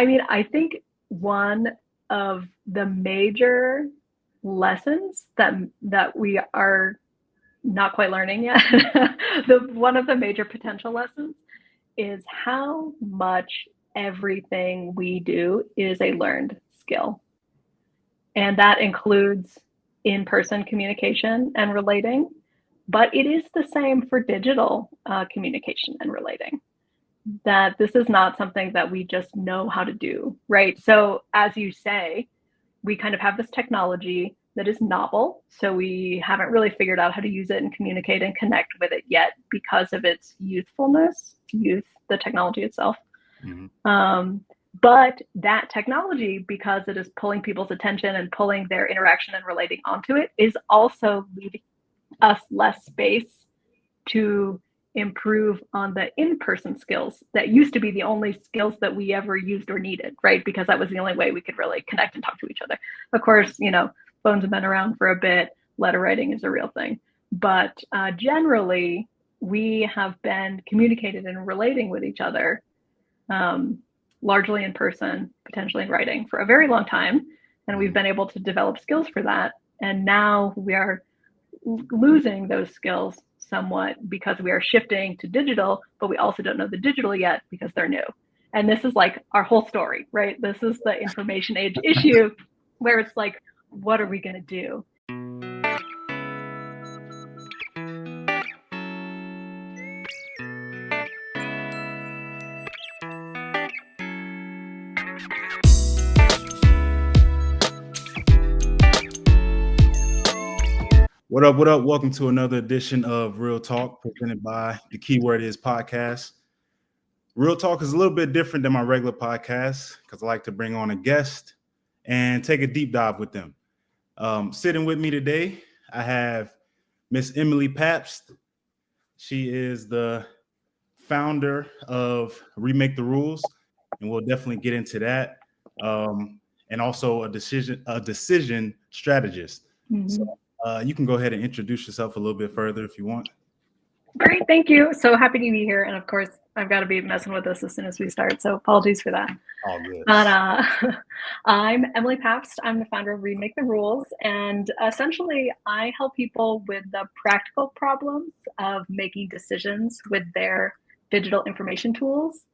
I mean, I think one of the major lessons that we are not quite learning yet, one of the major potential lessons is how much everything we do is a learned skill. And that includes in-person communication and relating, but it is the same for digital communication and relating. That this is not something that we just know how to do, right? So as you say, we kind of have this technology that is novel. So we haven't really figured out how to use it and communicate and connect with it yet because of its youthfulness, the technology itself. But that technology, because it is pulling people's attention and pulling their interaction and relating onto it, is also leaving us less space to improve on the in-person skills that used to be the only skills that we ever used or needed, right? Because that was the only way we could really connect and talk to each other. Of course, phones have been around for a bit. Letter writing is a real thing. But generally, we have been communicating and relating with each other largely in person, potentially in writing for a very long time. And we've been able to develop skills for that. And now we are losing those skills somewhat because we are shifting to digital, but we also don't know the digital yet because they're new. And this is like our whole story, right? This is the information age issue where it's like, what are we going to do? What up? What up? Welcome to another edition of Real Talk presented by The Keyword Is Podcast. Real Talk is a little bit different than my regular podcast because I like to bring on a guest and take a deep dive with them. Sitting with me today, I have Miss Emily Pabst. She is the founder of Remake The Rules, and we'll definitely get into that. And also a decision strategist. Mm-hmm. So you can go ahead and introduce yourself a little bit further if you want. Great, thank you. So happy to be here. And of course, I've got to be messing with this as soon as we start. So apologies for that. All good. But I'm Emily Pabst. I'm the founder of Remake The Rules. And essentially, I help people with the practical problems of making decisions with their digital information tools.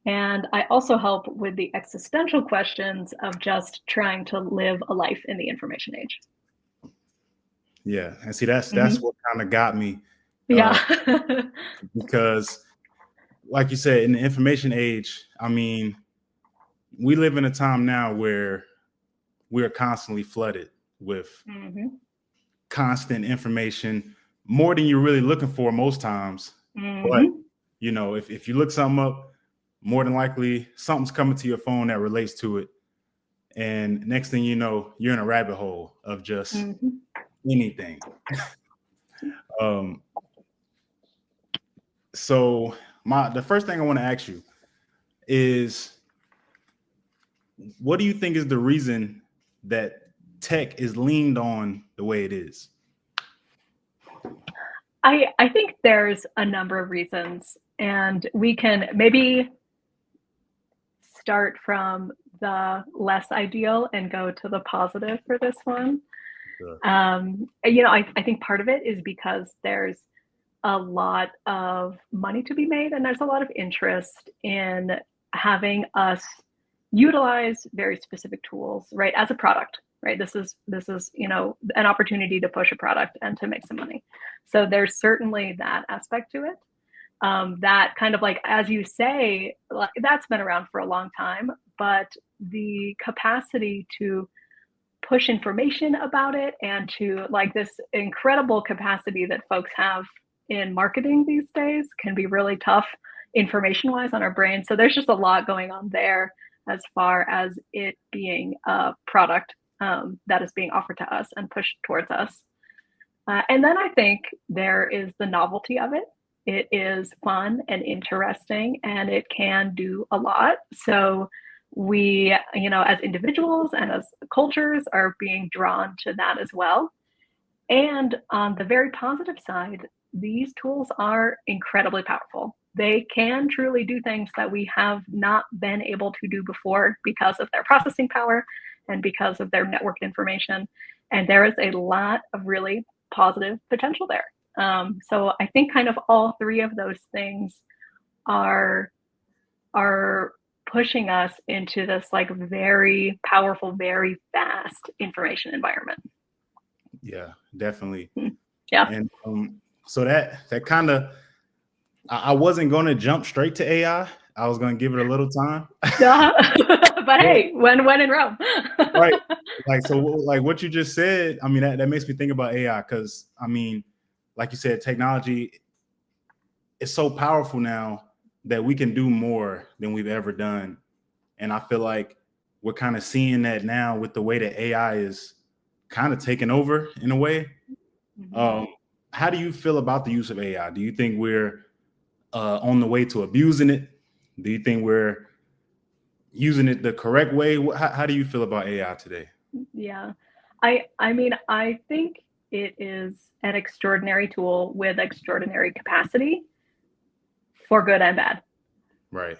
And I also help with the existential questions of just trying to live a life in the information age. Yeah, and see, that's what kind of got me. Yeah. Because, like you said, in the information age, I mean, we live in a time now where we are constantly flooded with constant information, more than you're really looking for most times. But, if you look something up, more than likely something's coming to your phone that relates to it. And next thing you know, you're in a rabbit hole of just anything. So the first thing I want to ask you is, what do you think is the reason that tech is leaned on the way it is? I think there's a number of reasons, and we can maybe start from the less ideal and go to the positive for this one. Sure. I think part of it is because there's a lot of money to be made, and there's a lot of interest in having us utilize very specific tools, right, as a product, right? This is an opportunity to push a product and to make some money. So there's certainly that aspect to it. That kind of, like, as you say, that's been around for a long time, but the capacity to push information about it and to, like, this incredible capacity that folks have in marketing these days can be really tough information-wise on our brain. So there's just a lot going on there as far as it being a product that is being offered to us and pushed towards us. And then I think there is the novelty of it. It is fun and interesting, and it can do a lot. So we, as individuals and as cultures, are being drawn to that as well. And on the very positive side, these tools are incredibly powerful. they can truly do things that we have not been able to do before because of their processing power and because of their network information. And there is a lot of really positive potential there. So I think kind of all three of those things are pushing us into this like very powerful, very fast information environment. Yeah, definitely. Yeah. And so that kind of, I wasn't going to jump straight to AI. I was going to give it a little time. But hey, when in Rome. Right. Like, so like what you just said, I mean, that makes me think about AI, because I mean, like you said, technology is so powerful now that we can do more than we've ever done. And I feel like we're kind of seeing that now with the way that AI is kind of taking over in a way. Mm-hmm. How do you feel about the use of AI? Do you think we're on the way to abusing it? Do you think we're using it the correct way? How do you feel about AI today? Yeah. I mean, I think it is an extraordinary tool with extraordinary capacity for good and bad. Right.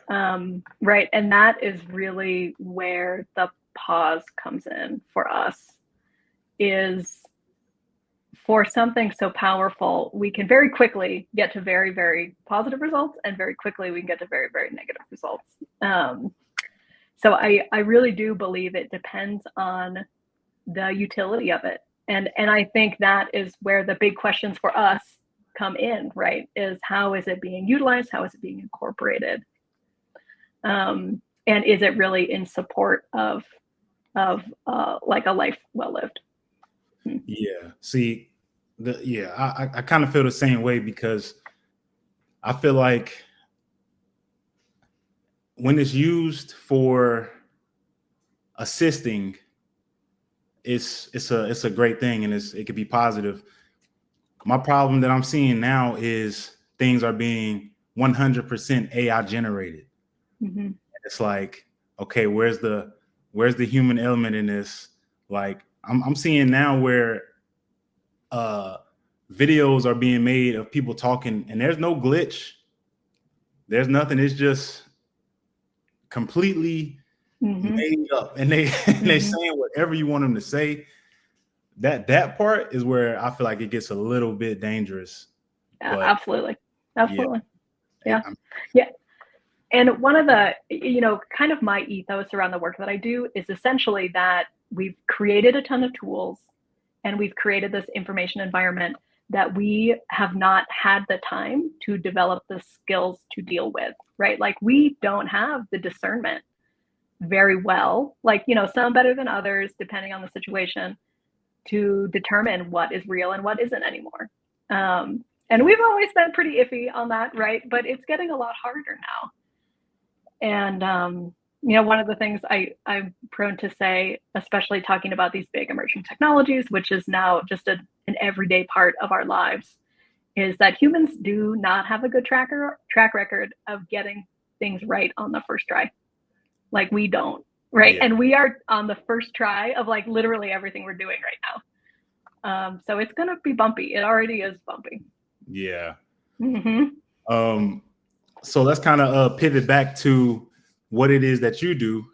Right. And that is really where the pause comes in for us, is for something so powerful, we can very quickly get to very, very positive results, and very quickly we can get to very, very negative results. So I really do believe it depends on the utility of it. And I think that is where the big questions for us come in, right? Is how is it being utilized? How is it being incorporated? And is it really in support of like a life well lived? Yeah. See, I kind of feel the same way, because I feel like when it's used for assisting, it's a great thing, and it could be positive. My problem that I'm seeing now is things are being 100% AI generated. Mm-hmm. It's like, okay, where's the human element in this? Like, I'm seeing now where videos are being made of people talking, and there's no glitch, there's nothing. It's just completely made up, and they saying whatever you want them to say. That part is where I feel like it gets a little bit dangerous. Yeah, But absolutely. Yeah. I'm, Yeah. And one of the, kind of my ethos around the work that I do is essentially that we've created a ton of tools and we've created this information environment that we have not had the time to develop the skills to deal with, right? Like, we don't have the discernment very well, like, some better than others, depending on the situation, to determine what is real and what isn't anymore. And we've always been pretty iffy on that, right? But it's getting a lot harder now. And, one of the things I'm prone to say, especially talking about these big emerging technologies, which is now just an everyday part of our lives, is that humans do not have a good track record of getting things right on the first try. Like, we don't, right? yeah. And we are on the first try of like literally everything we're doing right now. So it's going to be bumpy. It already is bumpy. Yeah. Mm-hmm. So let's kind of pivot back to what it is that you do.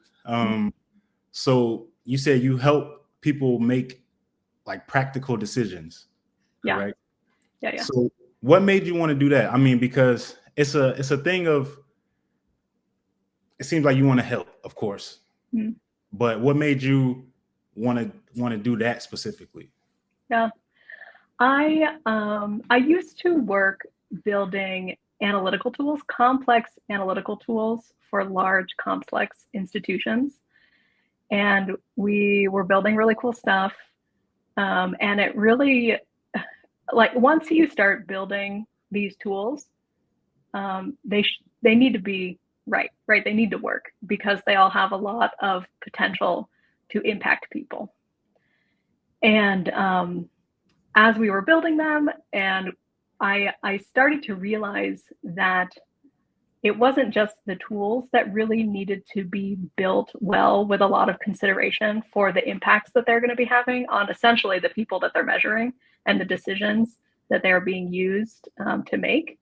So you said you help people make like practical decisions, correct? Yeah. So what made you want to do that? I mean, because it's a thing of, it seems like you want to help, of course, but what made you want to do that specifically? Yeah. I used to work building analytical tools, complex analytical tools for large, complex institutions. And we were building really cool stuff. And it really, like, once you start building these tools, they need to be right? They need to work, because they all have a lot of potential to impact people. And as we were building them, and I started to realize that it wasn't just the tools that really needed to be built well with a lot of consideration for the impacts that they're going to be having on essentially the people that they're measuring and the decisions that they're being used to make,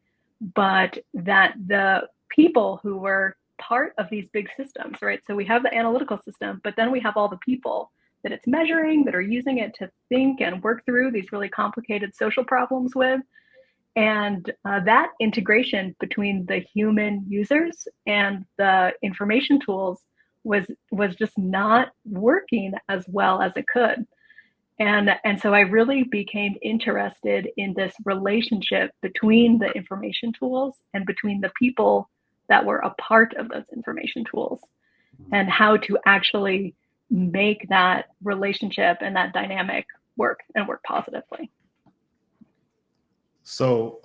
but that the people who were part of these big systems, right? So we have the analytical system, but then we have all the people that it's measuring, that are using it to think and work through these really complicated social problems with. And that integration between the human users and the information tools was just not working as well as it could. And so I really became interested in this relationship between the information tools and between the people that were a part of those information tools, and how to actually make that relationship and that dynamic work and work positively. So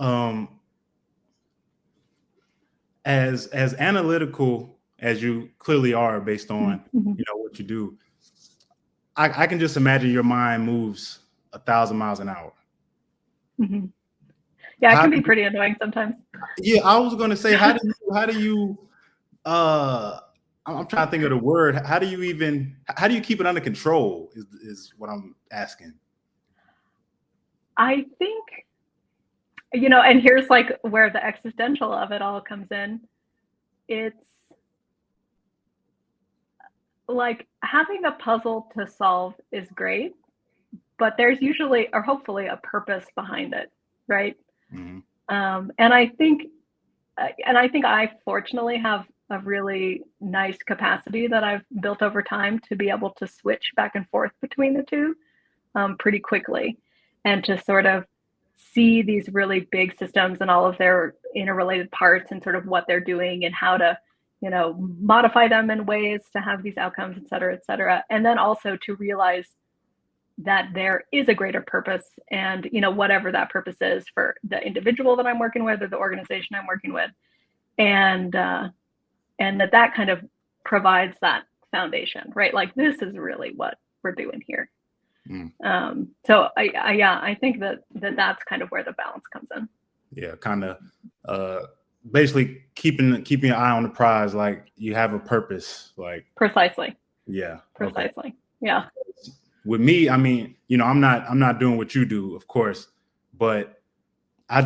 as analytical as you clearly are based on what you do, I can just imagine your mind moves 1,000 miles an hour. Mm-hmm. Yeah, it can be pretty annoying sometimes. Yeah, I was going to say, how do you I'm trying to think of the word. How do you keep it under control is what I'm asking. I think, and here's like where the existential of it all comes in. It's like having a puzzle to solve is great, but there's usually or hopefully a purpose behind it, right? Mm-hmm. And I think I fortunately have a really nice capacity that I've built over time to be able to switch back and forth between the two pretty quickly, and to sort of see these really big systems and all of their interrelated parts and sort of what they're doing and how to modify them in ways to have these outcomes, et cetera, et cetera. And then also to realize that there is a greater purpose, and whatever that purpose is for the individual that I'm working with or the organization I'm working with, and that kind of provides that foundation, right? Like, this is really what we're doing here. So I think that's kind of where the balance comes in. Yeah, kind of basically keeping an eye on the prize, like you have a purpose, like precisely. Yeah. Precisely. Okay. Yeah. With me, I mean, I'm not doing what you do, of course, but I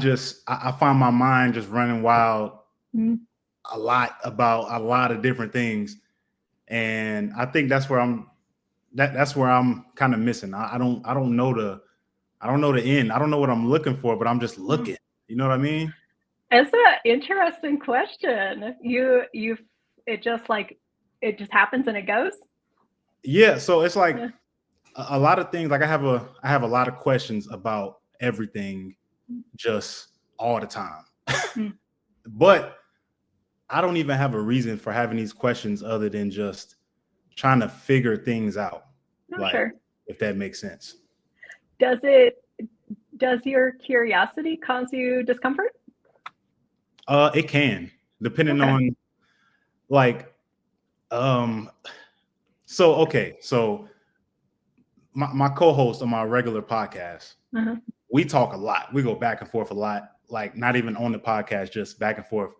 find my mind just running wild a lot about a lot of different things, and I think that's where I'm kind of missing. I don't know the end. I don't know what I'm looking for, but I'm just looking. You know what I mean? It's an interesting question. It just happens and it goes. Yeah. So it's like a lot of things. Like I have a lot of questions about everything, just all the time. But I don't even have a reason for having these questions other than just trying to figure things out. Sure. If that makes sense. Does your curiosity cause you discomfort? It can, depending on so my co-host on my regular podcast, we talk a lot. We go back and forth a lot, like not even on the podcast, just back and forth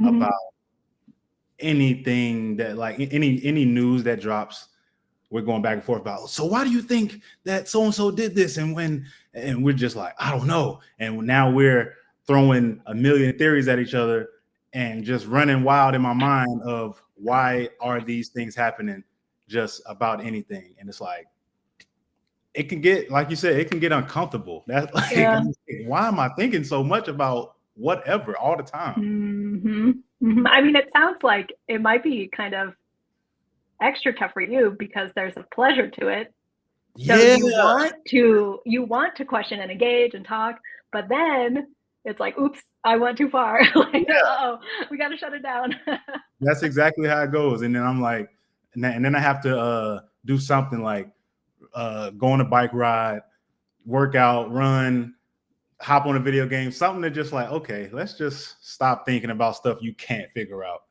about anything that, like, any news that drops. We're going back and forth about, so why do you think that so-and-so did this? And we're just like, I don't know. And now we're throwing a million theories at each other and just running wild in my mind of why are these things happening just about anything. And it's like, it can get, like you said, it can get uncomfortable. That's like, why am I thinking so much about whatever all the time? I mean, it sounds like it might be kind of extra tough for you because there's a pleasure to it. So you want to question and engage and talk, but then it's like, oops, I went too far. Like, we got to shut it down. That's exactly how it goes. And then I'm like, and then I have to do something like go on a bike ride, work out, run, hop on a video game, something to just like, okay, let's just stop thinking about stuff you can't figure out.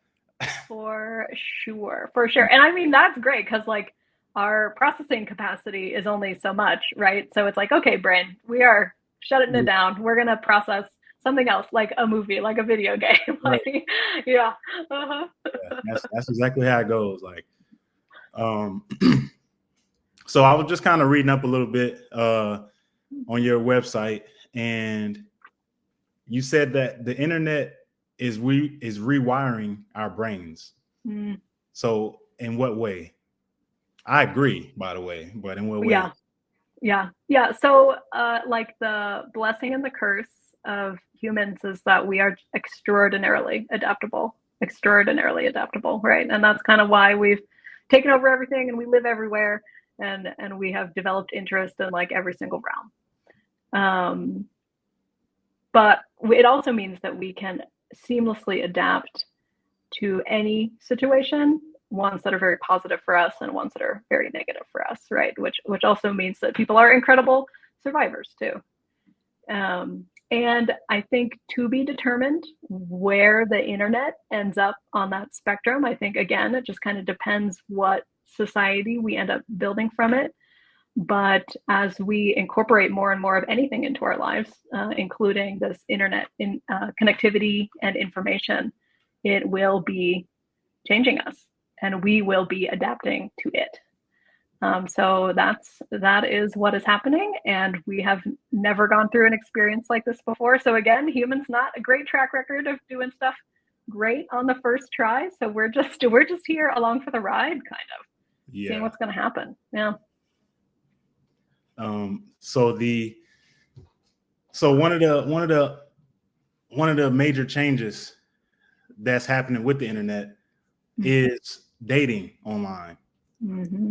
For sure. And I mean, that's great because like our processing capacity is only so much, right? So it's like, okay, brain, we are shutting it down. We're going to process something else, like a movie, like a video game. Like, yeah. That's exactly how it goes. Like, so I was just kind of reading up a little bit on your website, and you said that the internet is rewiring our brains. Mm. So in what way? I agree, by the way, but in what way? Yeah. So, like the blessing and the curse of humans is that we are extraordinarily adaptable, right? And that's kind of why we've taken over everything and we live everywhere, and we have developed interest in like every single realm. But it also means that we can seamlessly adapt to any situation, ones that are very positive for us and ones that are very negative for us, right? Which also means that people are incredible survivors too. And I think to be determined where the internet ends up on that spectrum. I think again, it just kind of depends what society we end up building from it. But as we incorporate more and more of anything into our lives, including this internet connectivity and information, it will be changing us, and we will be adapting to it. So that is what is happening, and we have never gone through an experience like this before. So again, humans not a great track record of doing stuff great on the first try. So we're just here along for the ride, kind of seeing what's going to happen. Yeah. So one of the major changes that's happening with the internet is dating online. Mm-hmm.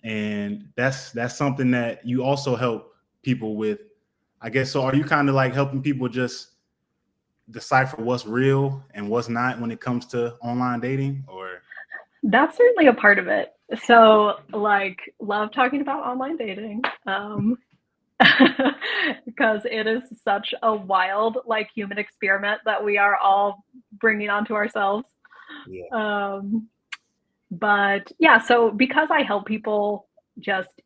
And that's something that you also help people with, I guess. So are you kind of like helping people just decipher what's real and what's not when it comes to online dating? Or that's certainly a part of it. So like, love talking about online dating. Because it is such a wild, like, human experiment that we are all bringing onto ourselves. Yeah. But yeah, so because I help people just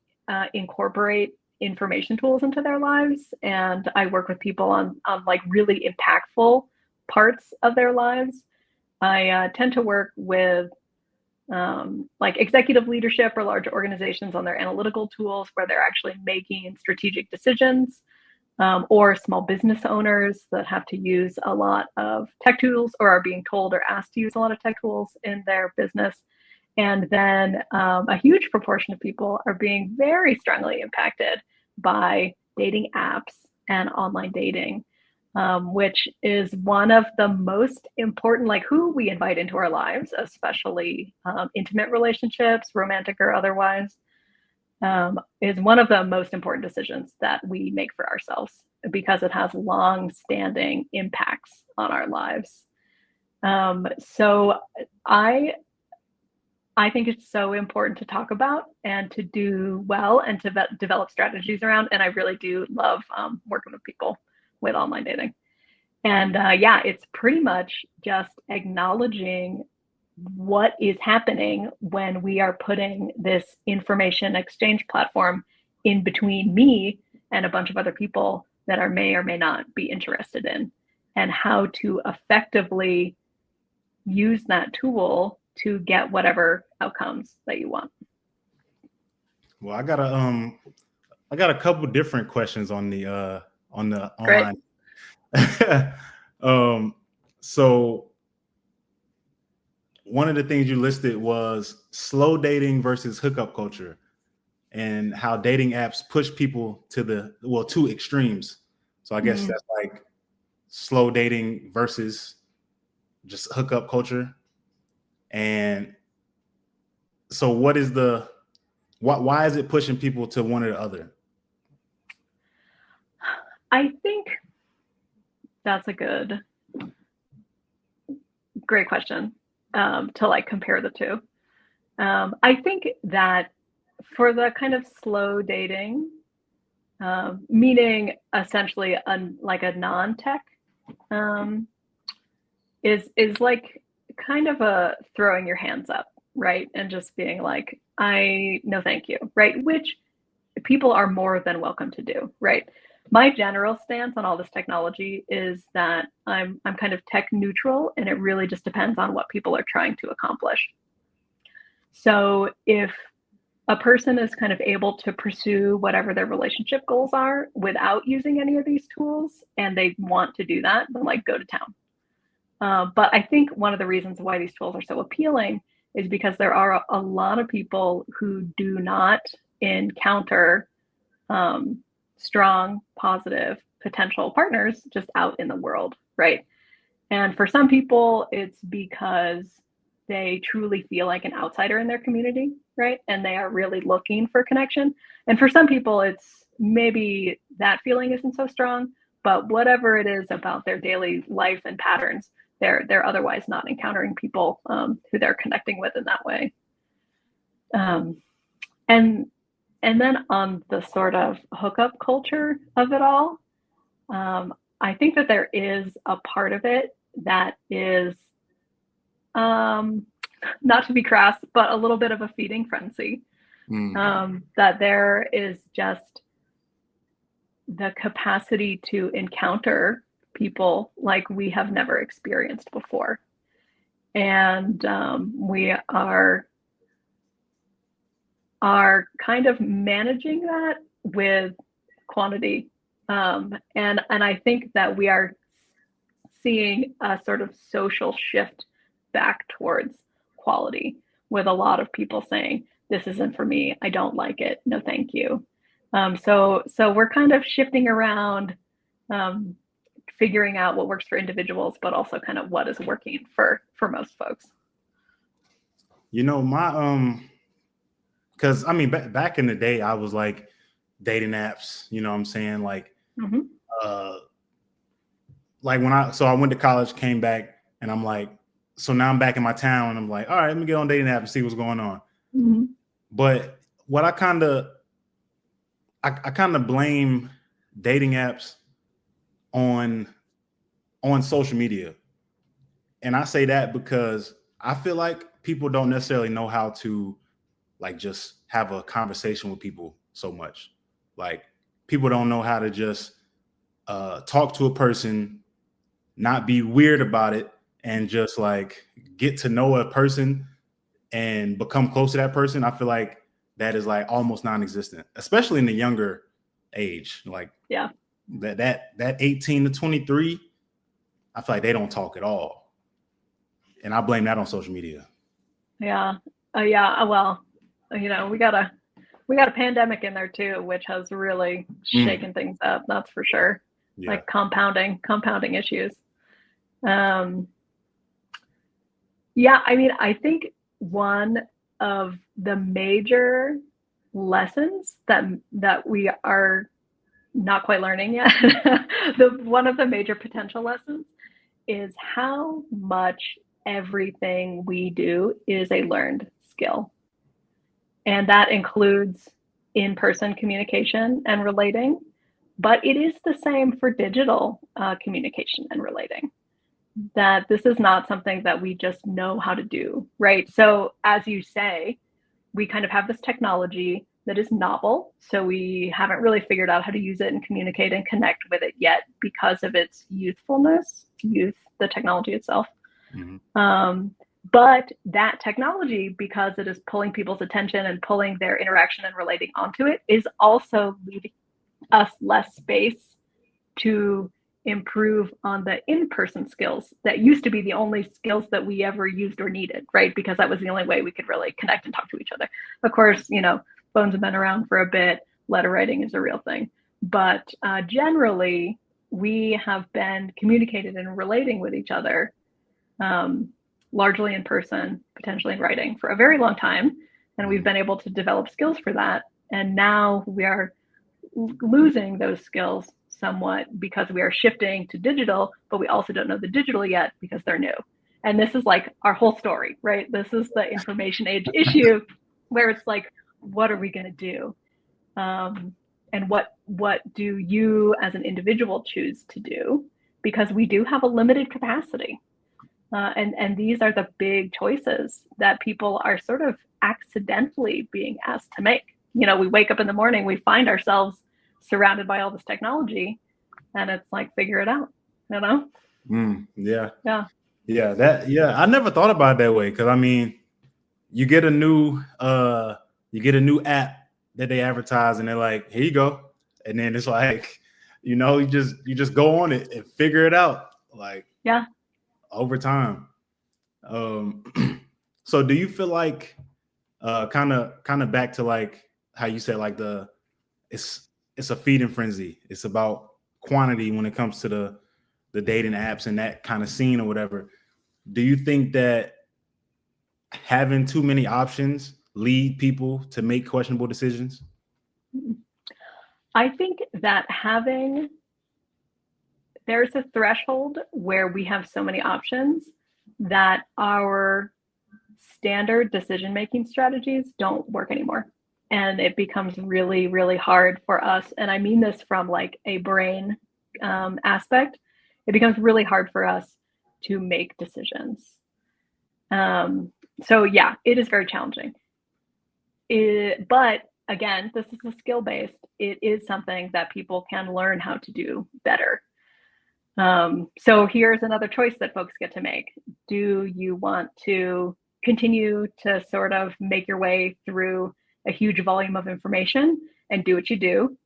incorporate information tools into their lives, and I work with people on like really impactful parts of their lives, I tend to work with like executive leadership or large organizations on their analytical tools where they're actually making strategic decisions, or small business owners that have to use a lot of tech tools or are being told or asked to use a lot of tech tools in their business. And then a huge proportion of people are being very strongly impacted by dating apps and online dating, which is one of the most important, like who we invite into our lives, especially intimate relationships, romantic or otherwise, is one of the most important decisions that we make for ourselves because it has long-standing impacts on our lives. So I think it's so important to talk about and to do well and to develop strategies around. And I really do love working with people with online dating. And yeah, it's pretty much just acknowledging what is happening when we are putting this information exchange platform in between me and a bunch of other people that are may or may not be interested in, and how to effectively use that tool to get whatever outcomes that you want. Well, I got a couple different questions on the Great. online. So one of the things you listed was slow dating versus hookup culture, and how dating apps push people to two extremes. So I guess that's like slow dating versus just hookup culture. And so why is it pushing people to one or the other? I think that's great question to like compare the two. I think that for the kind of slow dating, meaning essentially like a non-tech, is like kind of a throwing your hands up, right? And just being like, no, thank you, right? Which people are more than welcome to do, right? My general stance on all this technology is that I'm kind of tech neutral, and it really just depends on what people are trying to accomplish. So if a person is kind of able to pursue whatever their relationship goals are without using any of these tools, and they want to do that, then like go to town. But I think one of the reasons why these tools are so appealing is because there are a lot of people who do not encounter strong, positive potential partners just out in the world, right? And for some people, it's because they truly feel like an outsider in their community, right? And they are really looking for connection. And for some people, it's maybe that feeling isn't so strong, but whatever it is about their daily life and patterns, they're otherwise not encountering people who they're connecting with in that way. And then on the sort of hookup culture of it all, I think that there is a part of it that is, not to be crass, but a little bit of a feeding frenzy. That there is just the capacity to encounter people like we have never experienced before. And we are kind of managing that with quantity. And I think that we are seeing a sort of social shift back towards quality, with a lot of people saying, this isn't for me, I don't like it, no thank you. So we're kind of shifting around, figuring out what works for individuals, but also kind of what is working for most folks. You know, my because I mean, back in the day, I was like dating apps. You know what I'm saying? Like, like when I went to college, came back, and I'm like, so now I'm back in my town, and I'm like, all right, let me get on dating app and see what's going on. But what I kind of blame dating apps on social media, and I say that because I feel like people don't necessarily know how to like just have a conversation with people so much. Like people don't know how to just talk to a person, not be weird about it, and just like get to know a person and become close to that person. I feel like that is like almost non-existent, especially in the younger age. Like that 18 to 23, I feel like they don't talk at all. And I blame that on social media. Yeah. Well, you know, we got a pandemic in there too, which has really shaken things up. That's for sure. Yeah. Like compounding issues. Yeah, I mean, I think one of the major lessons that we are not quite learning yet, one of the major potential lessons is how much everything we do is a learned skill. And that includes in-person communication and relating, but it is the same for digital communication and relating. That this is not something that we just know how to do, right? So as you say, we kind of have this technology that is novel, so we haven't really figured out how to use it and communicate and connect with it yet because of its youthfulness, the technology itself. But that technology, because it is pulling people's attention and pulling their interaction and relating onto it, is also leaving us less space to improve on the in-person skills that used to be the only skills that we ever used or needed, right? Because that was the only way we could really connect and talk to each other. Of course, you know, phones have been around for a bit. Letter writing is a real thing. But generally, we have been communicated and relating with each other largely in person, potentially in writing for a very long time. And we've been able to develop skills for that. And now we are losing those skills somewhat because we are shifting to digital, but we also don't know the digital yet because they're new. And this is like our whole story, right? This is the information age issue where it's like, what are we going to do? And what do you as an individual choose to do? Because we do have a limited capacity. And these are the big choices that people are sort of accidentally being asked to make. You know, we wake up in the morning, we find ourselves surrounded by all this technology, and it's like, figure it out, you know? Yeah. I never thought about it that way. Cause I mean, you get a new you get a new app that they advertise, and they're like, "Here you go," and then it's like, you just go on it and figure it out, like over time. So do you feel like kind of back to like how you said like it's it's a feeding frenzy. It's about quantity when it comes to the dating apps and that kind of scene or whatever. Do you think that having too many options lead people to make questionable decisions? I think that there's a threshold where we have so many options that our standard decision-making strategies don't work anymore. And it becomes really, really hard for us. And I mean this from like a brain aspect. It becomes really hard for us to make decisions. So yeah, it is very challenging. But again, this is a skill-based. It is something that people can learn how to do better. So here's another choice that folks get to make. Do you want to continue to sort of make your way through a huge volume of information and do what you do,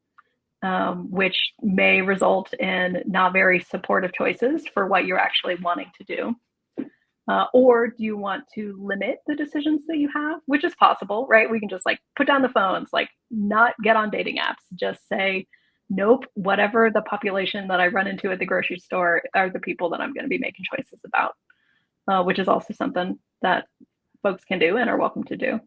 which may result in not very supportive choices for what you're actually wanting to do? Or do you want to limit the decisions that you have, which is possible, right? We can just like put down the phones, like not get on dating apps, just say, nope, whatever the population that I run into at the grocery store are the people that I'm going to be making choices about, which is also something that folks can do and are welcome to do.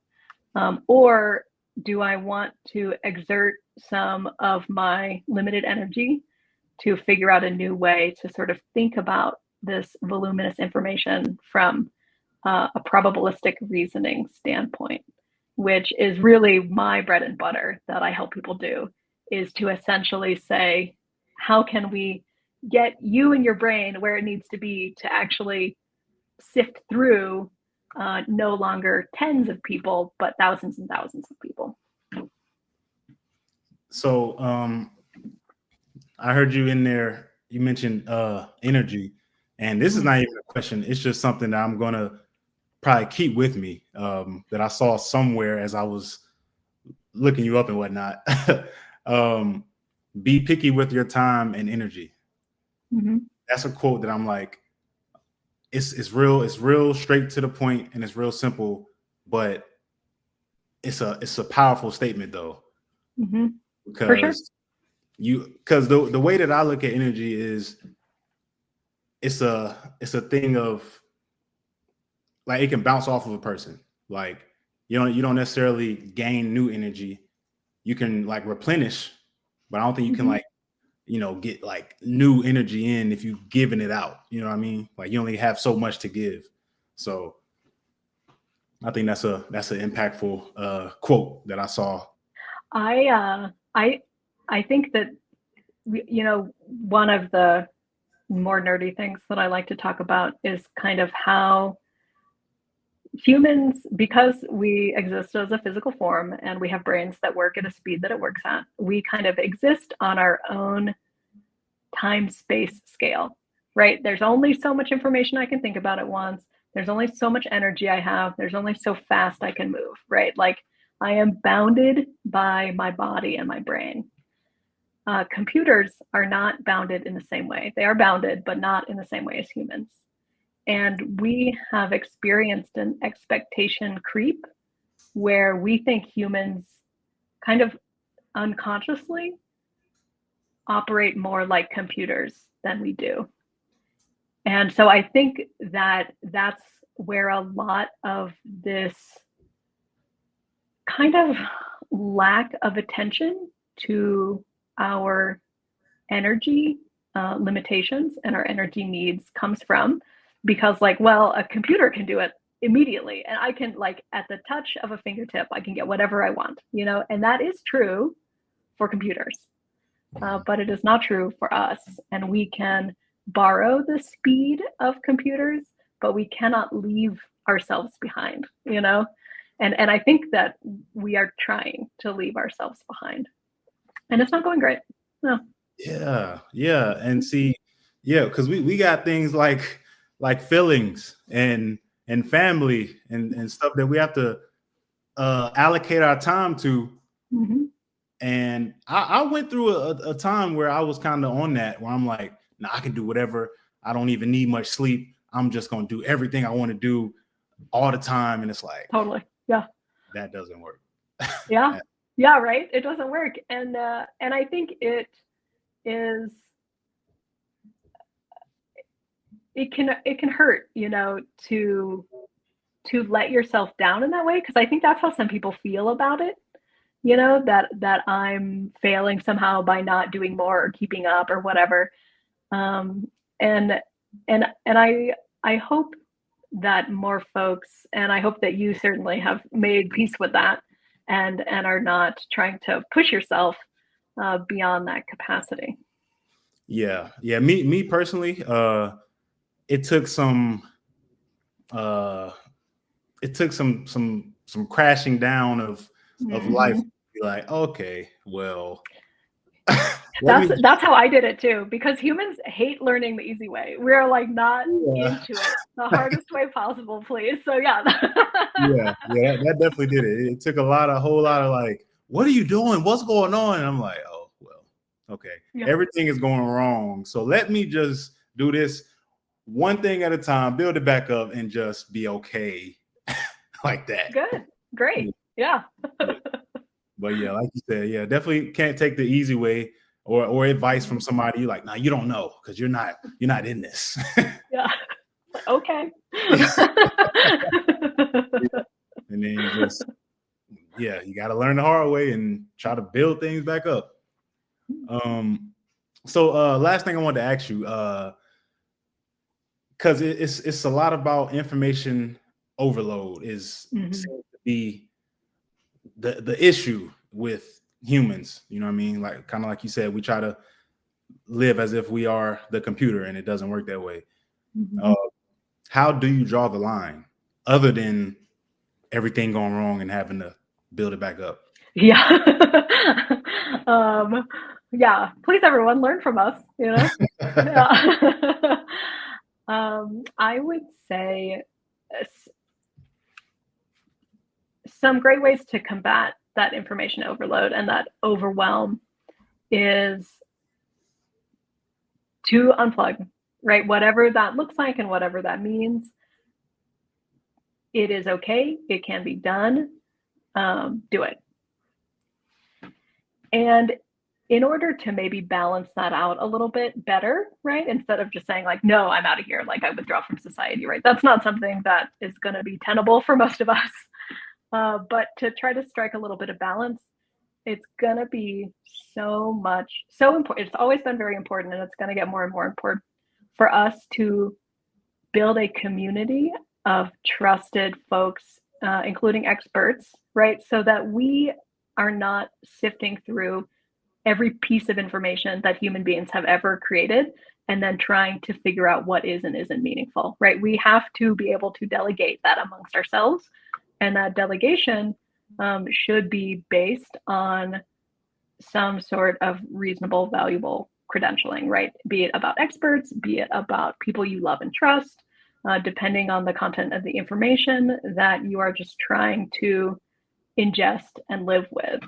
Or do I want to exert some of my limited energy to figure out a new way to sort of think about this voluminous information from a probabilistic reasoning standpoint, which is really my bread and butter that I help people do, is to essentially say, how can we get you and your brain where it needs to be to actually sift through no longer tens of people, but thousands and thousands of people. So I heard you in there, you mentioned energy. And this is not even a question. It's just something that I'm going to probably keep with me, that I saw somewhere as I was looking you up and whatnot. Be picky with your time and energy. Mm-hmm. That's a quote that I'm like, it's real straight to the point and it's real simple, but it's a powerful statement though. Mm-hmm. Because because the way that I look at energy is it's a thing of like it can bounce off of a person. Like you don't necessarily gain new energy. You can like replenish, but I don't think you can like, get like new energy in if you giving it out. You know what I mean? Like you only have so much to give. So I think that's an impactful quote that I saw. I think that one of the more nerdy things that I like to talk about is kind of how humans, because we exist as a physical form and we have brains that work at a speed that it works at, we kind of exist on our own time-space scale, right? There's only so much information I can think about at once. There's only so much energy I have. There's only so fast I can move, right? Like I am bounded by my body and my brain. Computers are not bounded in the same way. They are bounded, but not in the same way as humans. And we have experienced an expectation creep where we think humans kind of unconsciously operate more like computers than we do. And so I think that that's where a lot of this kind of lack of attention to our energy limitations and our energy needs comes from, because like, well, a computer can do it immediately and I can, like, at the touch of a fingertip, I can get whatever I want, and that is true for computers, but it is not true for us. And we can borrow the speed of computers, but we cannot leave ourselves behind, and I think that we are trying to leave ourselves behind, and it's not going great. No. Yeah. And see, because we got things like feelings and family and stuff that we have to allocate our time to. Mm-hmm. And I went through a time where I was kind of on that, where I'm like, nah, I can do whatever. I don't even need much sleep. I'm just going to do everything I want to do all the time. And it's like, Totally. Yeah. that doesn't work. Yeah. Yeah. Right. It doesn't work. And I think it can hurt, to let yourself down in that way. Cause I think that's how some people feel about it, that I'm failing somehow by not doing more or keeping up or whatever. Um, and, and I hope that more folks, and I hope that you certainly have made peace with that and are not trying to push yourself beyond that capacity. Yeah. Yeah. Me personally, it took some, uh, some crashing down of life. Mm-hmm. Be like, okay, well, let me. That's how I did it too, because humans hate learning the easy way. We're like not Yeah. into it. The hardest way possible, please. So yeah. Yeah, that definitely did it. It took a whole lot of like, what are you doing? What's going on? And I'm like, oh, well, okay. Yeah. Everything is going wrong. So let me just do this one thing at a time, build it back up, and just be okay like that. Good. Great. Yeah. But yeah, like you said, yeah, definitely can't take the easy way or advice from somebody you like, nah, you don't know because you're not in this. Yeah. Okay. And then you just, yeah, you got to learn the hard way and try to build things back up. So last thing I wanted to ask you, because it's a lot about information overload seems to be the issue with humans. You know what I mean? Like kind of like you said, we try to live as if we are the computer, and it doesn't work that way. How do you draw the line, other than everything going wrong and having to build it back up? Yeah. Yeah. Please, everyone, learn from us. Yeah. I would say some great ways to combat that information overload and that overwhelm is to unplug, right? Whatever that looks like and whatever that means, it is okay. It can be done. Do it. And in order to maybe balance that out a little bit better, right? Instead of just saying like, no, I'm out of here, like I withdraw from society, right? That's not something that is going to be tenable for most of us. But to try to strike a little bit of balance, it's going to be so important. It's always been very important, and it's going to get more and more important for us to build a community of trusted folks, including experts, right? So that we are not sifting through every piece of information that human beings have ever created and then trying to figure out what is and isn't meaningful, right? We have to be able to delegate that amongst ourselves. And that delegation should be based on some sort of reasonable, valuable credentialing, right? Be it about experts, be it about people you love and trust, depending on the content of the information that you are just trying to ingest and live with.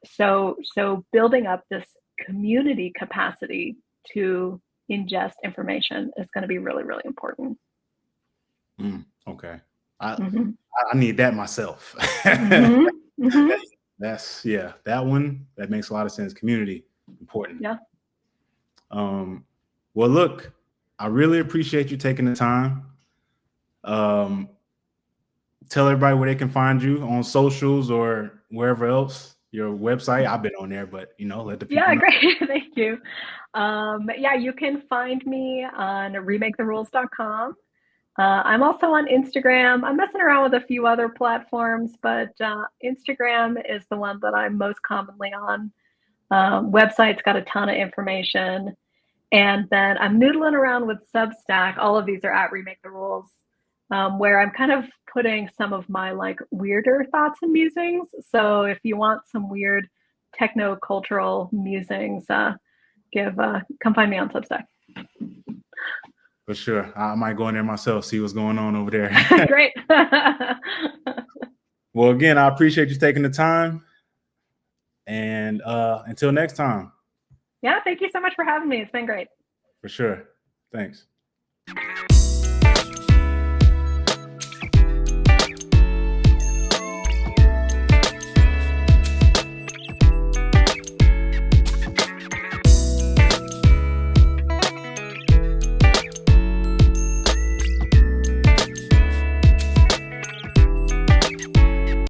So building up this community capacity to ingest information is going to be really, really important. Okay. I need that myself. That's that one, that makes a lot of sense. Community, important. Yeah. Well, look, I really appreciate you taking the time. Tell everybody where they can find you on socials or wherever else. Your website, I've been on there, but let the people know. Great. Thank you. You can find me on remaketherules.com. I'm also on Instagram. I'm messing around with a few other platforms, but Instagram is the one that I'm most commonly on. Website's got a ton of information. And then I'm noodling around with Substack. All of these are at Remake the Rules, where I'm kind of putting some of my like weirder thoughts and musings. So if you want some weird techno-cultural musings, come find me on Substack. For sure. I might go in there myself, see what's going on over there. Great. Well, again, I appreciate you taking the time. And until next time. Yeah, thank you so much for having me. It's been great. For sure. Thanks.